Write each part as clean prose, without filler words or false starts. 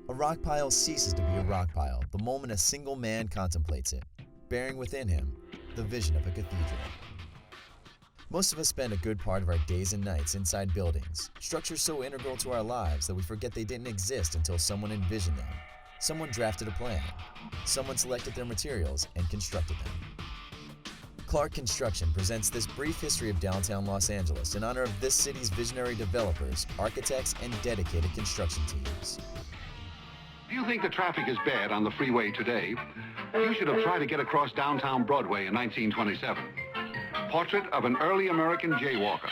A rock pile ceases to be a rock pile the moment a single man contemplates it, bearing within him the vision of a cathedral. Most of us spend a good part of our days and nights inside buildings, structures so integral to our lives that we forget they didn't exist until someone envisioned them. Someone drafted a plan. Someone selected their materials and constructed them. Clark Construction presents this brief history of downtown Los Angeles in honor of this city's visionary developers, architects, and dedicated construction teams. If you think the traffic is bad on the freeway today, you should have tried to get across downtown Broadway in 1927. Portrait of an early American jaywalker.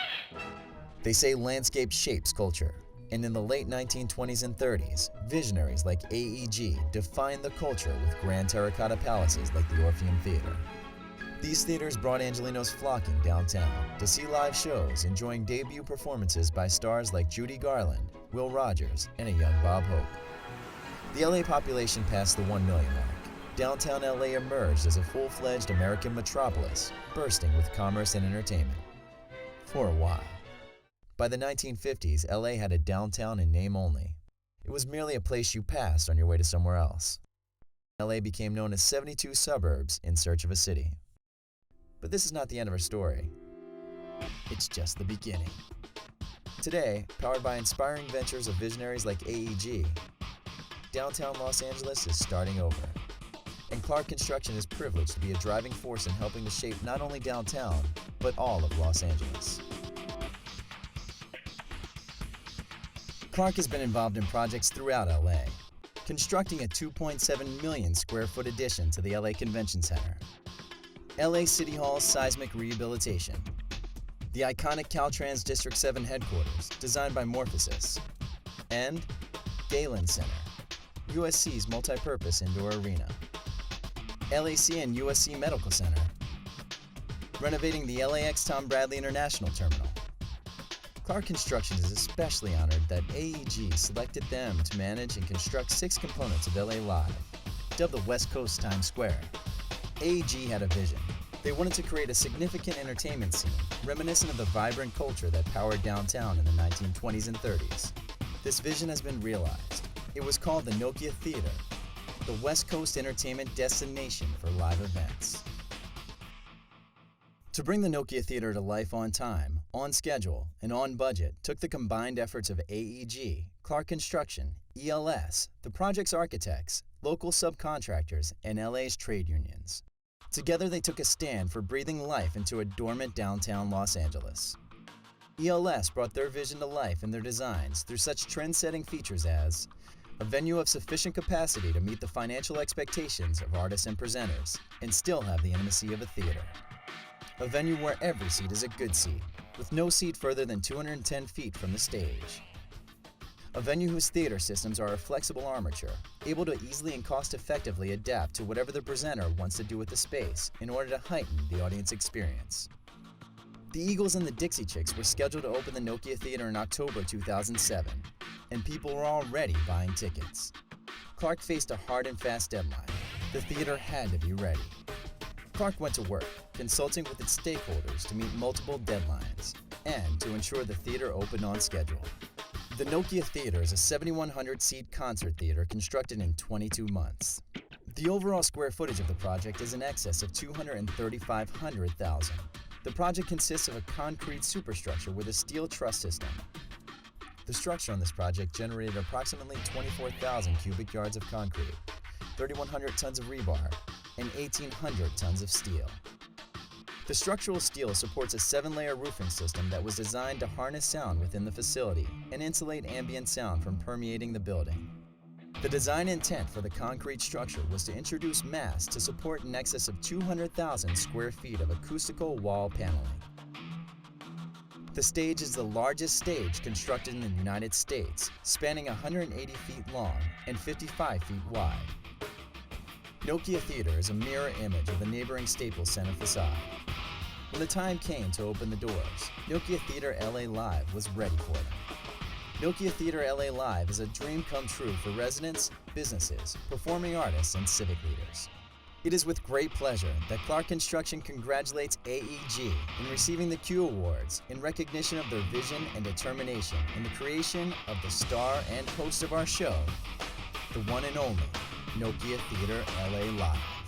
They say landscape shapes culture, and in the late 1920s and 30s, visionaries like AEG defined the culture with grand terracotta palaces like the Orpheum Theater. These theaters brought Angelenos flocking downtown to see live shows, enjoying debut performances by stars like Judy Garland, Will Rogers, and a young Bob Hope. The LA population passed the 1 million mark. Downtown LA emerged as a full-fledged American metropolis, bursting with commerce and entertainment. For a while. By the 1950s, LA had a downtown in name only. It was merely a place you passed on your way to somewhere else. LA became known as 72 suburbs in search of a city. But this is not the end of our story. It's just the beginning. Today, powered by inspiring ventures of visionaries like AEG, downtown Los Angeles is starting over. And Clark Construction is privileged to be a driving force in helping to shape not only downtown, but all of Los Angeles. Clark has been involved in projects throughout LA, constructing a 2.7 million square foot addition to the LA Convention Center, LA City Hall's seismic rehabilitation, the iconic Caltrans District 7 headquarters, designed by Morphosis, and Galen Center, USC's multi-purpose indoor arena, LACN USC Medical Center, renovating the LAX Tom Bradley International Terminal. Clark Construction is especially honored that AEG selected them to manage and construct 6 components of LA Live, dubbed the West Coast Times Square. AEG had a vision. They wanted to create a significant entertainment scene, reminiscent of the vibrant culture that powered downtown in the 1920s and 30s. This vision has been realized. It was called the Nokia Theater, the West Coast entertainment destination for live events. To bring the Nokia Theater to life on time, on schedule, and on budget took the combined efforts of AEG, Clark Construction, ELS, the project's architects, local subcontractors, and LA's trade unions. Together they took a stand for breathing life into a dormant downtown Los Angeles. ELS brought their vision to life in their designs through such trend-setting features as a venue of sufficient capacity to meet the financial expectations of artists and presenters, and still have the intimacy of a theater. A venue where every seat is a good seat, with no seat further than 210 feet from the stage. A venue whose theater systems are a flexible armature, able to easily and cost-effectively adapt to whatever the presenter wants to do with the space in order to heighten the audience experience. The Eagles and the Dixie Chicks were scheduled to open the Nokia Theater in October 2007, and people were already buying tickets. Clark faced a hard and fast deadline. The theater had to be ready. Clark went to work, consulting with its stakeholders to meet multiple deadlines, and to ensure the theater opened on schedule. The Nokia Theater is a 7,100-seat concert theater constructed in 22 months. The overall square footage of the project is in excess of 235,000. The project consists of a concrete superstructure with a steel truss system. The structure on this project generated approximately 24,000 cubic yards of concrete, 3,100 tons of rebar, and 1,800 tons of steel. The structural steel supports a 7-layer roofing system that was designed to harness sound within the facility and insulate ambient sound from permeating the building. The design intent for the concrete structure was to introduce mass to support in excess of 200,000 square feet of acoustical wall paneling. The stage is the largest stage constructed in the United States, spanning 180 feet long and 55 feet wide. Nokia Theater is a mirror image of the neighboring Staples Center facade. When the time came to open the doors, Nokia Theater LA Live was ready for them. Nokia Theater LA Live is a dream come true for residents, businesses, performing artists, and civic leaders. It is with great pleasure that Clark Construction congratulates AEG in receiving the Q Awards in recognition of their vision and determination in the creation of the star and host of our show, the one and only Nokia Theater LA Live.